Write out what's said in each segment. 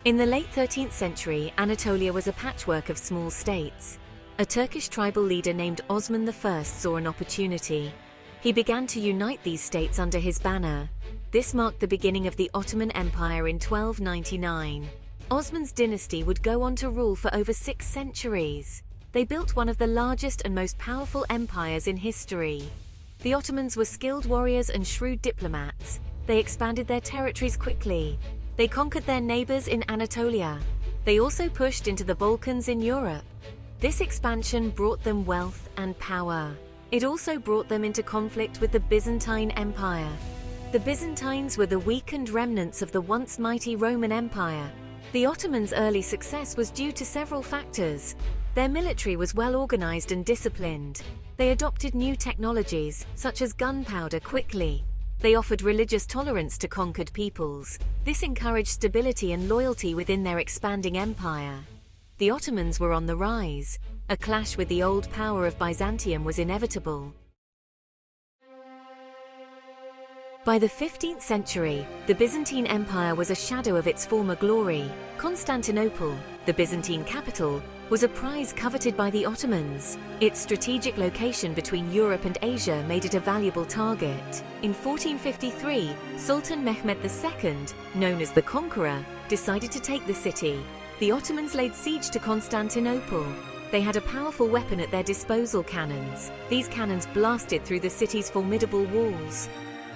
In the late 13th century, Anatolia was a patchwork of small states. A Turkish tribal leader named Osman the First saw an opportunity. He began to unite these states under his banner. This marked the beginning of the Ottoman Empire in 1299. Osman's dynasty would go on to rule for over 6 centuries. They built one of the largest and most powerful empires in history. The Ottomans were skilled warriors and shrewd diplomats. They expanded their territories quickly. They conquered their neighbors in Anatolia. They also pushed into the Balkans in Europe. This expansion brought them wealth and power. It also brought them into conflict with the Byzantine Empire. The Byzantines were the weakened remnants of the once mighty Roman Empire. The Ottomans' early success was due to several factors. Their military was well organized and disciplined. They adopted new technologies, such as gunpowder, quickly. They offered religious tolerance to conquered peoples. This encouraged stability and loyalty within their expanding empire. The Ottomans were on the rise. A clash with the old power of Byzantium was inevitable. By the 15th century, the Byzantine Empire was a shadow of its former glory. Constantinople, the Byzantine capital, was a prize coveted by the Ottomans. Its strategic location between Europe and Asia made it a valuable target. In 1453, Sultan Mehmed the Second, known as the Conqueror, decided to take the city. The Ottomans laid siege to Constantinople. They had a powerful weapon at their disposal: cannons. These cannons blasted through the city's formidable walls.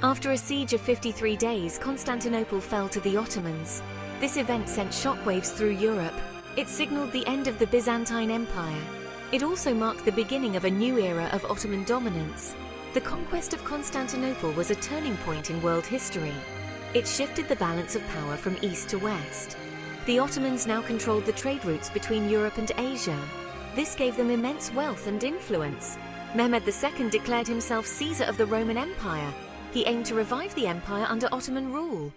After a siege of 53 days, Constantinople fell to the Ottomans. This event sent shockwaves through Europe. It signaled the end of the Byzantine Empire. It also marked the beginning of a new era of Ottoman dominance. The conquest of Constantinople was a turning point in world history. It shifted the balance of power from east to west. The Ottomans now controlled the trade routes between Europe and Asia. This gave them immense wealth and influence. Mehmed II declared himself Caesar of the Roman Empire. He aimed to revive the empire under Ottoman rule.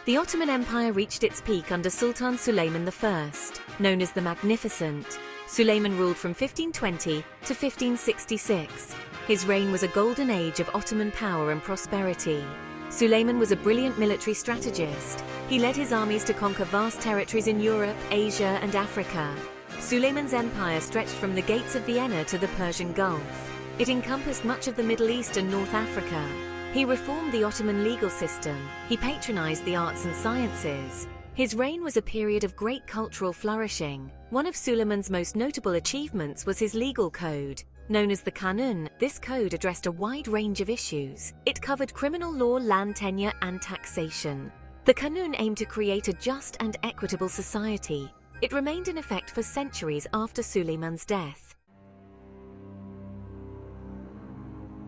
The Ottoman Empire reached its peak under Sultan Suleiman I, known as the Magnificent. Suleiman ruled from 1520 to 1566. His reign was a golden age of Ottoman power and prosperity. Suleiman was a brilliant military strategist. He led his armies to conquer vast territories in Europe, Asia, and Africa. Suleiman's empire stretched from the gates of Vienna to the Persian Gulf. It encompassed much of the Middle East and North Africa. He reformed the Ottoman legal system. He patronized the arts and sciences. His reign was a period of great cultural flourishing. One of Suleiman's most notable achievements was his legal code. Known as the Kanun, this code addressed a wide range of issues. It covered criminal law, land tenure, and taxation. The Kanun aimed to create a just and equitable society. It remained in effect for centuries after Suleiman's death.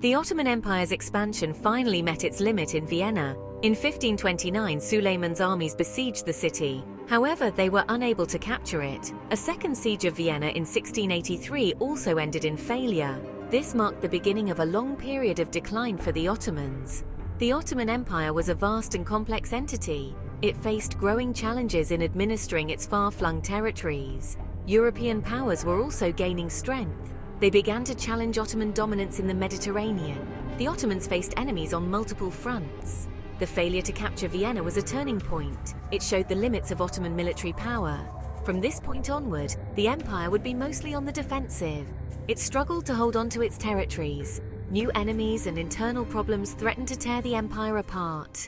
The Ottoman Empire's expansion finally met its limit in Vienna. In 1529, Suleiman's armies besieged the city. However, they were unable to capture it. A second siege of Vienna in 1683 also ended in failure. This marked the beginning of a long period of decline for the Ottomans. The Ottoman Empire was a vast and complex entity. It faced growing challenges in administering its far-flung territories. European powers were also gaining strength. They began to challenge Ottoman dominance in the Mediterranean. The Ottomans faced enemies on multiple fronts. The failure to capture Vienna was a turning point. It showed the limits of Ottoman military power. From this point onward, the empire would be mostly on the defensive. It struggled to hold on to its territories. New enemies and internal problems threatened to tear the empire apart.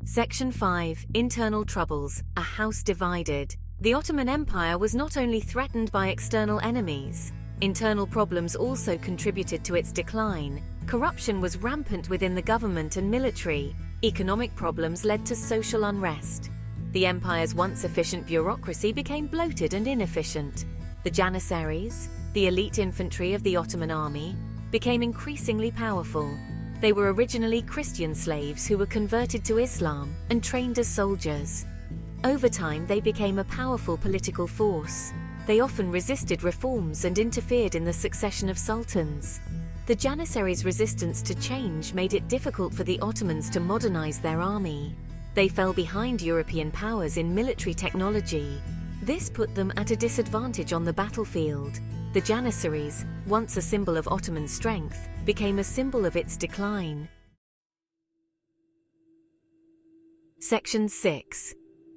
Section 5. Internal Troubles, a House Divided. The Ottoman Empire was not only threatened by external enemies. Internal problems also contributed to its decline. Corruption was rampant within the government and military. Economic problems led to social unrest. The empire's once efficient bureaucracy became bloated and inefficient. The Janissaries, the elite infantry of the Ottoman army, became increasingly powerful. They were originally Christian slaves who were converted to Islam and trained as soldiers. Over time, they became a powerful political force. They often resisted reforms and interfered in the succession of sultans. The Janissaries' resistance to change made it difficult for the Ottomans to modernize their army. They fell behind European powers in military technology. This put them at a disadvantage on the battlefield. The Janissaries, once a symbol of Ottoman strength, became a symbol of its decline. Section 6.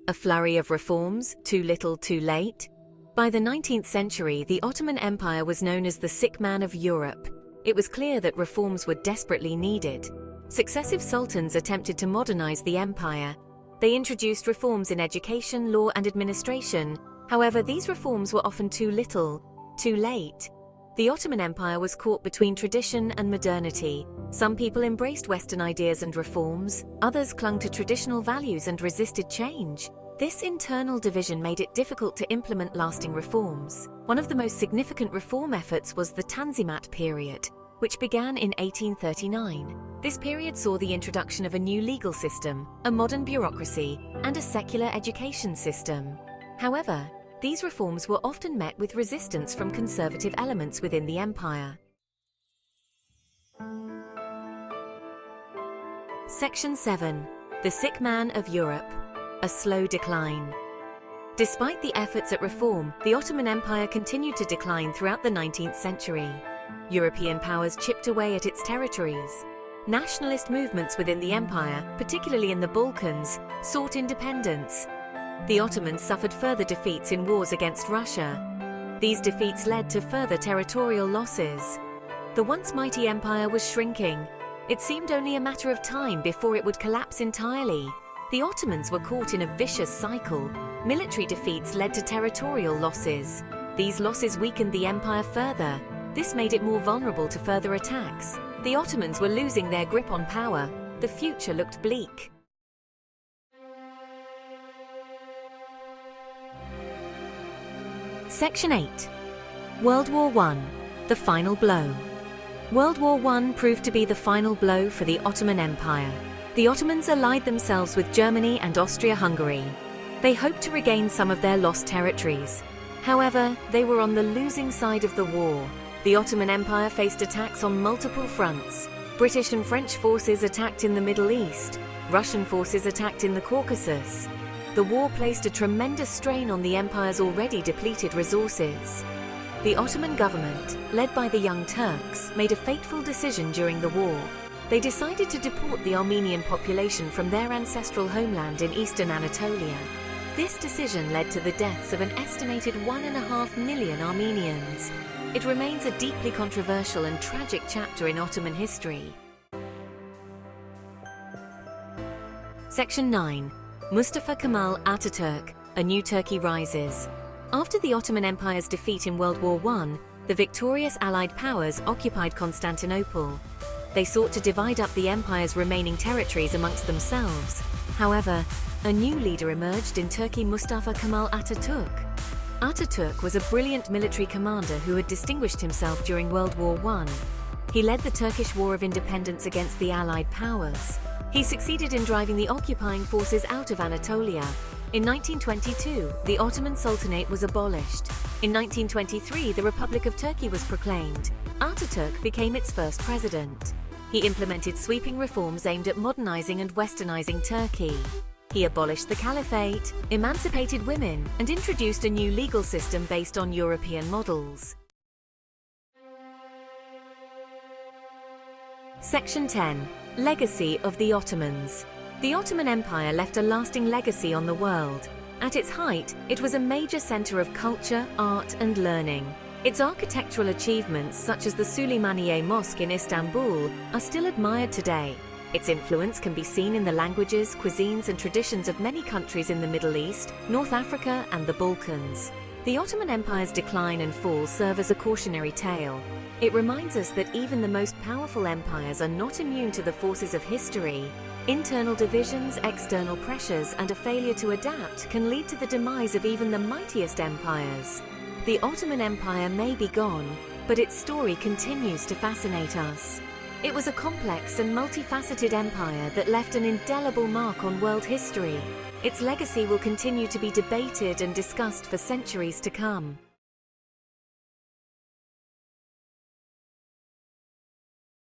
A flurry of reforms, too little, too late. By the 19th century, the Ottoman Empire was known as the sick man of Europe. It was clear that reforms were desperately needed. Successive sultans attempted to modernize the empire. They introduced reforms in education, law, and administration. However, these reforms were often too little, too late. The Ottoman Empire was caught between tradition and modernity. Some people embraced Western ideas and reforms, others clung to traditional values and resisted change. This internal division made it difficult to implement lasting reforms. One of the most significant reform efforts was the Tanzimat period, which began in 1839. This period saw the introduction of a new legal system, a modern bureaucracy, and a secular education system. However, these reforms were often met with resistance from conservative elements within the empire. Section 7. The Sick Man of Europe. A slow decline. Despite the efforts at reform, the Ottoman Empire continued to decline throughout the 19th century. European powers chipped away at its territories. Nationalist movements within the empire, particularly in the Balkans, sought independence. The Ottomans suffered further defeats in wars against Russia. These defeats led to further territorial losses. The once mighty empire was shrinking. It seemed only a matter of time before it would collapse entirely. The Ottomans were caught in a vicious cycle. Military defeats led to territorial losses. These losses weakened the empire further. This made it more vulnerable to further attacks. The Ottomans were losing their grip on power. The future looked bleak. Section 8. World War I. The final blow. World War I proved to be the final blow for the Ottoman Empire. The Ottomans allied themselves with Germany and Austria-Hungary. They hoped to regain some of their lost territories. However, they were on the losing side of the war. The Ottoman Empire faced attacks on multiple fronts. British and French forces attacked in the Middle East. Russian forces attacked in the Caucasus. The war placed a tremendous strain on the empire's already depleted resources. The Ottoman government, led by the Young Turks, made a fateful decision during the war. They decided to deport the Armenian population from their ancestral homeland in eastern Anatolia. This decision led to the deaths of an estimated 1.5 million Armenians. It remains a deeply controversial and tragic chapter in Ottoman history. Section 9. Mustafa Kemal Atatürk, A New Turkey Rises. After the Ottoman Empire's defeat in World War I, the victorious Allied powers occupied Constantinople. They sought to divide up the empire's remaining territories amongst themselves. However, a new leader emerged in Turkey, Mustafa Kemal Atatürk. Atatürk was a brilliant military commander who had distinguished himself during World War I. He led the Turkish War of Independence against the Allied powers. He succeeded in driving the occupying forces out of Anatolia. In 1922, the Ottoman Sultanate was abolished. In 1923, the Republic of Turkey was proclaimed. Atatürk became its first president. He implemented sweeping reforms aimed at modernizing and westernizing Turkey. He abolished the caliphate, emancipated women, and introduced a new legal system based on European models. Section 10. Legacy of the Ottomans. The Ottoman Empire left a lasting legacy on the world. At its height, it was a major center of culture, art, and learning. Its architectural achievements, such as the Süleymaniye Mosque in Istanbul, are still admired today. Its influence can be seen in the languages, cuisines, and traditions of many countries in the Middle East, North Africa, and the Balkans. The Ottoman Empire's decline and fall serve as a cautionary tale. It reminds us that even the most powerful empires are not immune to the forces of history. Internal divisions, external pressures, and a failure to adapt can lead to the demise of even the mightiest empires. The Ottoman Empire may be gone, but its story continues to fascinate us. It was a complex and multifaceted empire that left an indelible mark on world history. Its legacy will continue to be debated and discussed for centuries to come.